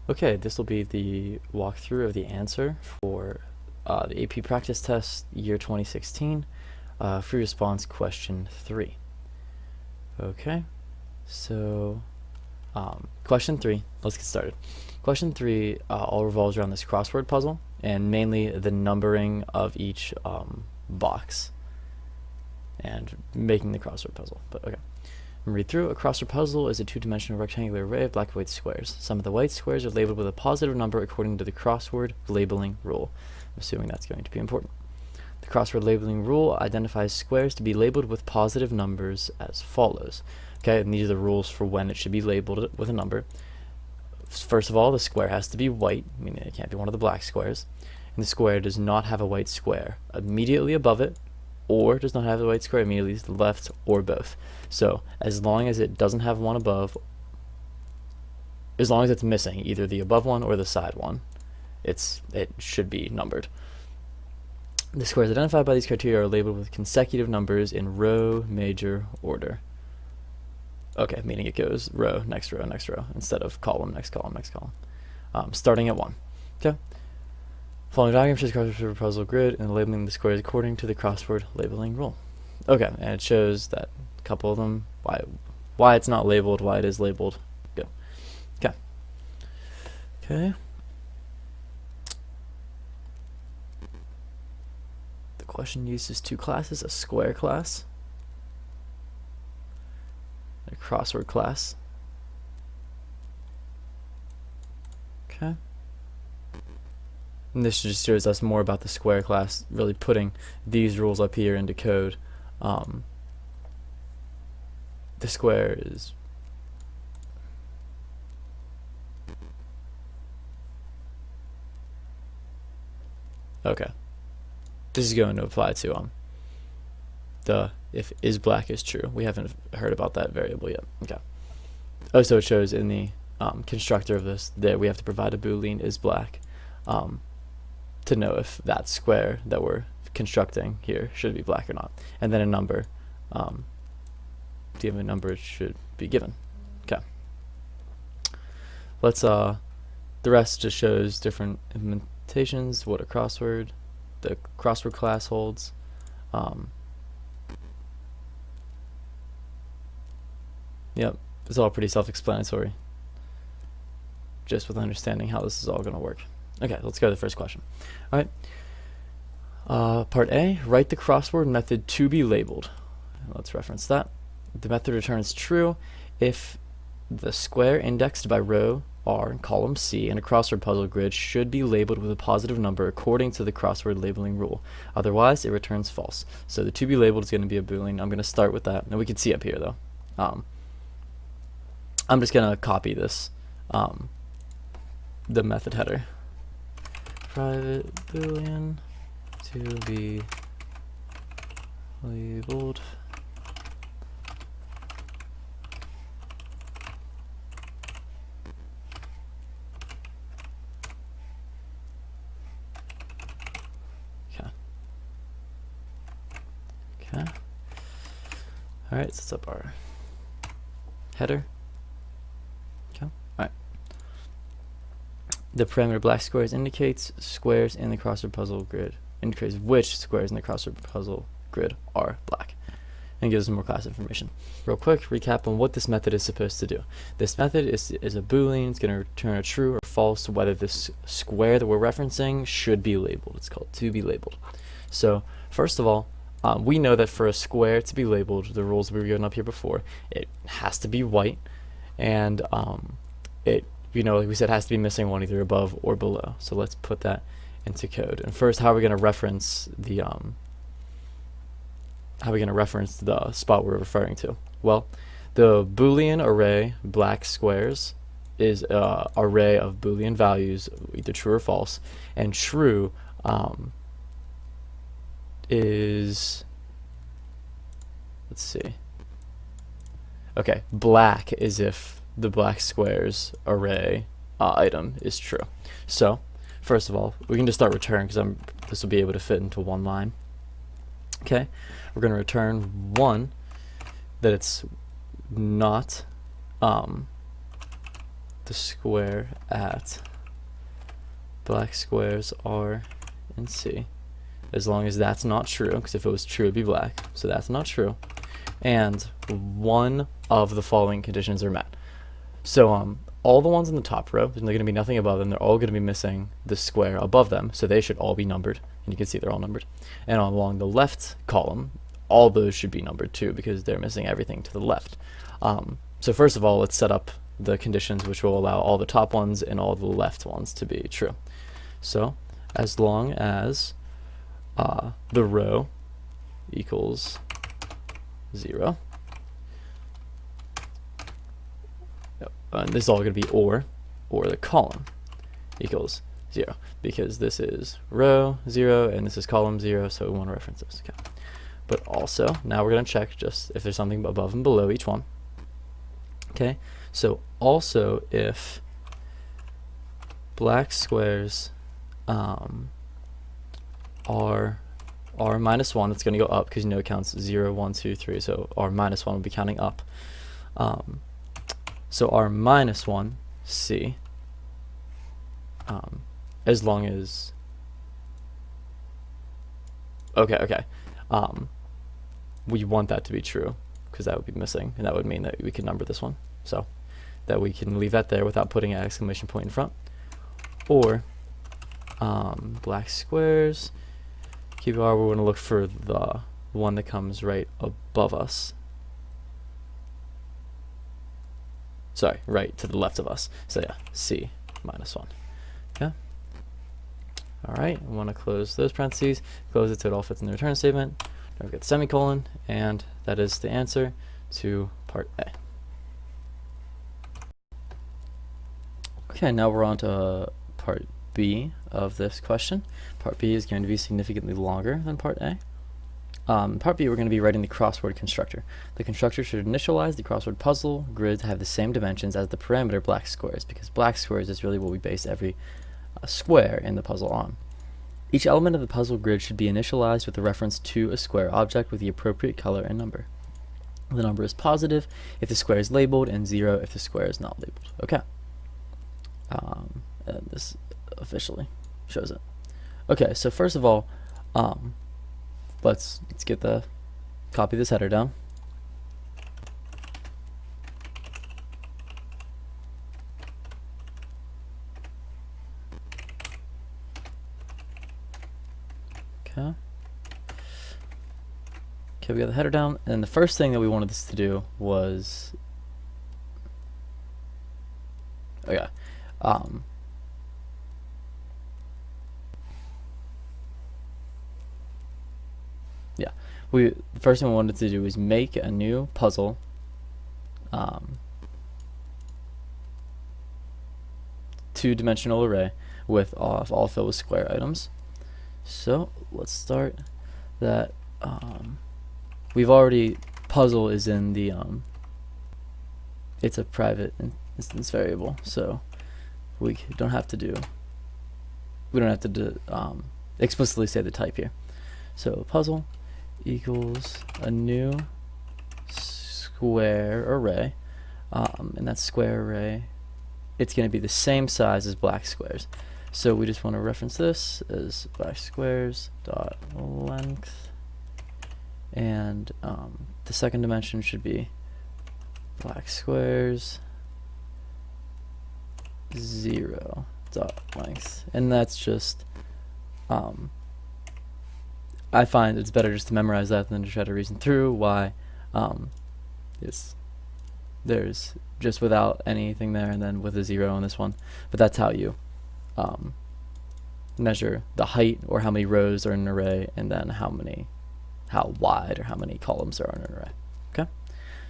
Okay, this will be the walkthrough of the answer for the AP practice test year 2016, free response question 3. Okay, so question 3, let's get started. Question 3 all revolves around this crossword puzzle and mainly the numbering of each box and making the crossword puzzle, but okay. Read through. A crossword puzzle is a two-dimensional rectangular array of black and white squares. Some of the white squares are labeled with a positive number according to the crossword labeling rule. I'm assuming that's going to be important. The crossword labeling rule identifies squares to be labeled with positive numbers as follows. Okay, and these are the rules for when it should be labeled with a number. First of all, the square has to be white, meaning it can't be one of the black squares. And the square does not have a white square immediately above it, or does not have the white square immediately to the left, or both. So as long as it doesn't have one above, as long as it's missing either the above one or the side one, it should be numbered. The squares identified by these criteria are labeled with consecutive numbers in row major order. Okay, meaning it goes row, next row, next row, instead of column, next column, next column. Starting at 1. Okay. Following diagram shows crossword puzzle grid and labeling the squares according to the crossword labeling rule. Okay, and it shows that a couple of them, why it's not labeled, why it is labeled. Good. Okay. Okay. The question uses two classes, a square class, and a crossword class. Okay. And this just shows us more about the square class, really putting these rules up here into code. The square is okay. This is going to apply to the if is black is true. We haven't heard about that variable yet. Okay. Oh, so it shows in the constructor of this that we have to provide a boolean is black. To know if that square that we're constructing here should be black or not, and then a number. Given a number, it should be given. Okay. Let's the rest just shows different implementations. What a crossword, the crossword class holds. Yep, it's all pretty self-explanatory. Just with understanding how this is all going to work. Okay, let's go to the first question. All right. Part A, write the crossword method to be labeled. Let's reference that. The method returns true if the square indexed by row R in column C in a crossword puzzle grid should be labeled with a positive number according to the crossword labeling rule. Otherwise, it returns false. So the to be labeled is going to be a boolean. I'm going to start with that. Now we can see up here though. I'm just going to copy this, the method header. Private boolean to be labeled. Okay. Okay. All right, so it's up our header. Okay. All right. The parameter black squares indicates squares in the crossword puzzle grid, indicates which squares in the crossword puzzle grid are black, and gives us more class information. Real quick recap on what this method is supposed to do. This method is a boolean. It's going to return a true or false whether this square that we're referencing should be labeled. It's called to be labeled. So first of all, we know that for a square to be labeled, the rules we were given up here before, it has to be white, and it, you know, like we said, has to be missing one either above or below. So let's put that into code. And first, how are we going to reference the spot we're referring to? Well, the Boolean array black squares is an array of Boolean values, either true or false, and true is, let's see. Okay, black is if the black squares array item is true. So first of all, we can just start return because this will be able to fit into one line. Okay, we're going to return 1 that it's not the square at black squares are in C, as long as that's not true, because if it was true it'd be black, so that's not true, and one of the following conditions are met. So all the ones in the top row, there's going to be nothing above them, they're all going to be missing the square above them, so they should all be numbered, and you can see they're all numbered. And along the left column, all those should be numbered too, because they're missing everything to the left. So first of all, let's set up the conditions which will allow all the top ones and all the left ones to be true. So as long as the row equals 0, and this is all going to be or the column equals 0, because this is row 0 and this is column 0, so we want to reference this. Okay. But also, now we're going to check just if there's something above and below each one. Okay, so also if black squares are r minus 1, that's going to go up because you know it counts 0, 1, 2, 3, so r minus 1 will be counting up. So r minus 1, C, as long as, okay, we want that to be true, because that would be missing, and that would mean that we could number this one, so that we can leave that there without putting an exclamation point in front. Or black squares, keep R, we're going to look for the one that comes right above us. Sorry, right to the left of us. So yeah, C minus 1. Okay. All right, I want to close those parentheses, close it so it all fits in the return statement. Don't forget the semicolon, and that is the answer to part A. Okay, now we're on to part B of this question. Part B is going to be significantly longer than part A. Part B, we're going to be writing the crossword constructor. The constructor should initialize the crossword puzzle grid to have the same dimensions as the parameter black squares, because black squares is really what we base every square in the puzzle on. Each element of the puzzle grid should be initialized with a reference to a square object with the appropriate color and number. The number is positive if the square is labeled, and 0 if the square is not labeled. Okay. And this officially shows it. Okay, so first of all, let's copy this header down. Okay. Okay, we got the header down, and the first thing that we wanted this to do was, the first thing we wanted to do was make a new puzzle, two-dimensional array with all filled with square items. So let's start that. We've already, puzzle is in the, it's a private instance variable, so we don't have to explicitly say the type here. So puzzle equals a new square array, and that square array, it's going to be the same size as black squares. So we just want to reference this as black squares dot length, and the second dimension should be black squares 0 dot length, and that's just I find it's better just to memorize that than to try to reason through why there's just without anything there and then with a 0 on this one. But that's how you measure the height or how many rows are in an array, and then how wide or how many columns are in an array. Okay,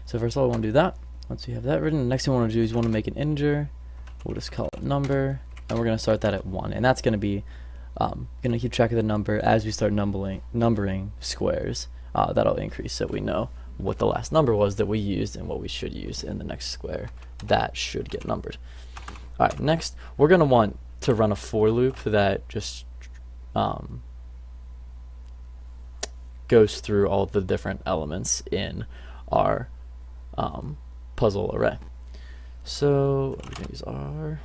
so first of all, we want to do that. Once we have that written, the next thing we want to do is we want to make an integer. We'll just call it number, and we're going to start that at 1, and that's going to be going to keep track of the number as we start numbering squares. That'll increase so we know what the last number was that we used and what we should use in the next square that should get numbered. Alright, next we're going to want to run a for loop that just goes through all the different elements in our puzzle array. So we're going to use R.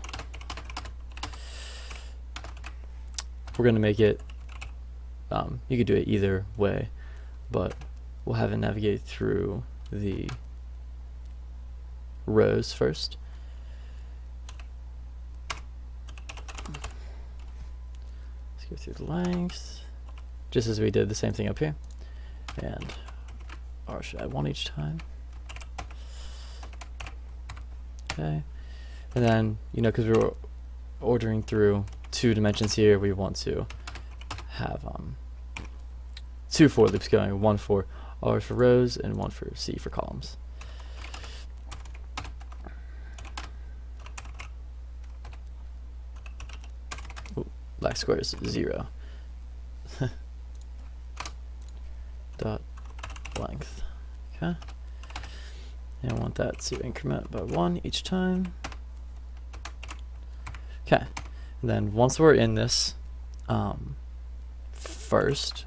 We're going to make it, you could do it either way, but we'll have it navigate through the rows first. Let's go through the length, just as we did the same thing up here. And R should add 1 each time. Okay, and then, you know, because we were ordering through 2 dimensions here, we want to have 2 for loops going, 1 for R for rows and 1 for C for columns. Ooh, black square is 0. Dot length. Okay. And I want that to increment by 1 each time. Okay. And then once we're in this, first,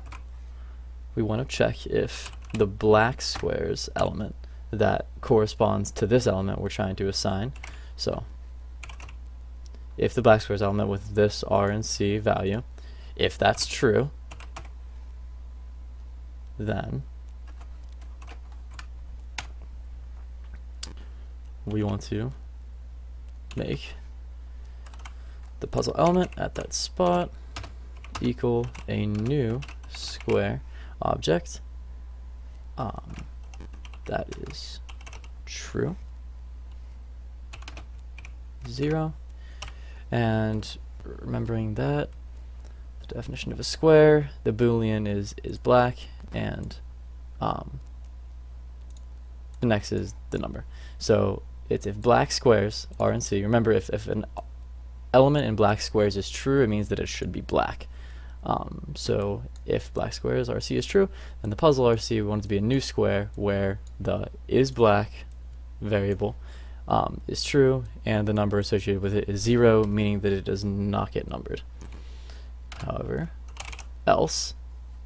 we want to check if the black squares element that corresponds to this element we're trying to assign. So, if the black squares element with this R and C value, if that's true, then we want to make the puzzle element at that spot equal a new square object that is true, 0, and remembering that the definition of a square, the boolean is black, and the next is the number. So it's if black squares R and C. Remember, if an element in black squares is true, it means that it should be black. So if black squares RC is true, then the puzzle RC, we want it to be a new square where the is black variable is true and the number associated with it is 0, meaning that it does not get numbered. However, else,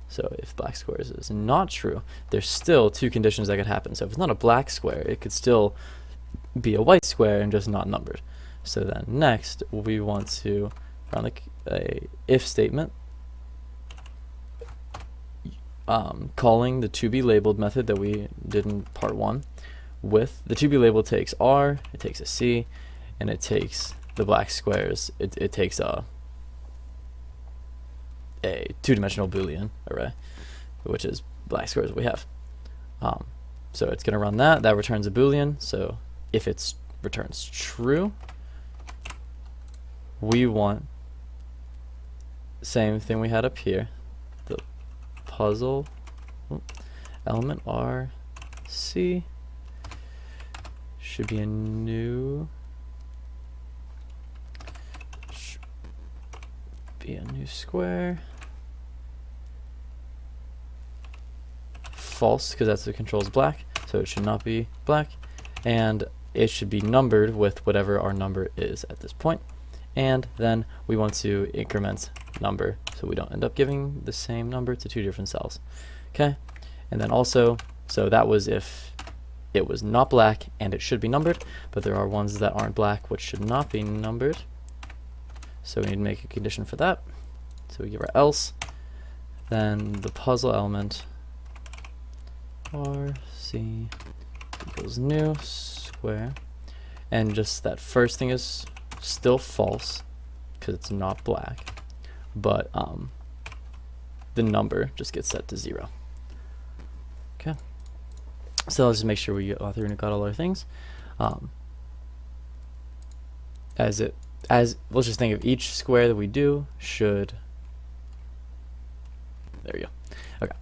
so if black squares is not true, there's still 2 conditions that could happen. So if it's not a black square, it could still be a white square and just not numbered. So then next we want to run a if statement, calling the to be labeled method that we did in part 1 with the to be labeled takes R, it takes a C, and it takes the black squares. It takes a 2-dimensional boolean array, which is black squares we have. So it's going to run that returns a boolean. So if it returns true, we want same thing we had up here, the puzzle element R C should be a new square. False, because that's the controls black, so it should not be black, and it should be numbered with whatever our number is at this point. And then we want to increment number so we don't end up giving the same number to 2 different cells. Okay, and then also, so that was if it was not black and it should be numbered, but there are ones that aren't black which should not be numbered, so we need to make a condition for that. So we give our else, then the puzzle element RC equals new square, and just that first thing is still false because it's not black, but the number just gets set to 0. Okay, so let's just make sure we get through and got all our things. Let's just think of each square that we do should, there we go. Okay,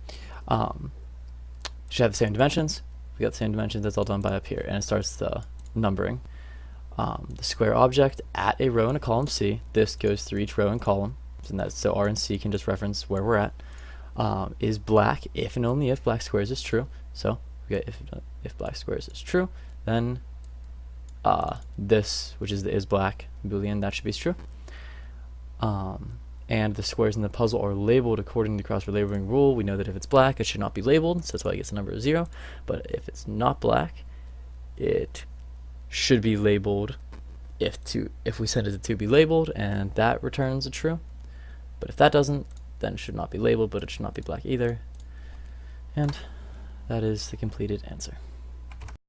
should have the same dimensions. We got the same dimensions. That's all done by up here, and it starts the numbering. The square object at a row and a column C. This goes through each row and column, and that's so R and C can just reference where we're at. Is black if and only if black squares is true. So we get if black squares is true, then this, which is the is black boolean, that should be true. And the squares in the puzzle are labeled according to the cross relabeling rule. We know that if it's black, it should not be labeled, so that's why it gets a number of 0. But if it's not black, it should be labeled if we send it to be labeled, and that returns a true. But if that doesn't, then it should not be labeled, but it should not be black either. And that is the completed answer.